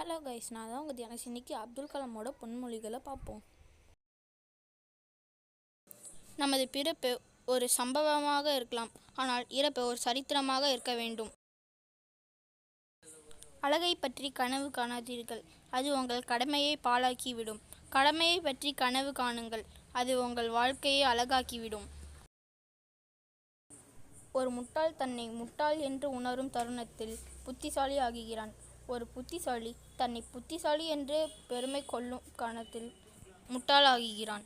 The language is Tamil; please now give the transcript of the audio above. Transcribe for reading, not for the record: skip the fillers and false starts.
ஹலோ கைஸ், நான் தான் உங்கள் தியானஸ். இன்னைக்கு அப்துல் கலாமோட பொன்மொழிகளை பார்ப்போம். நமது பிறப்பு ஒரு சம்பவமாக இருக்கலாம், ஆனால் இறப்பு ஒரு சரித்திரமாக இருக்க வேண்டும். அழகை பற்றி கனவு காணாதீர்கள், அது உங்கள் கடமையை பாழாக்கிவிடும். கடமையை பற்றி கனவு காணுங்கள், அது உங்கள் வாழ்க்கையை அழகாக்கிவிடும். ஒரு முட்டாள் தன்னை முட்டாள் என்று உணரும் தருணத்தில் புத்திசாலி ஆகிறான். ஒரு புத்திசாலி தன்னை புத்திசாலி என்று பெருமை கொள்ளும் கணத்தில் முட்டாளாகிறான்.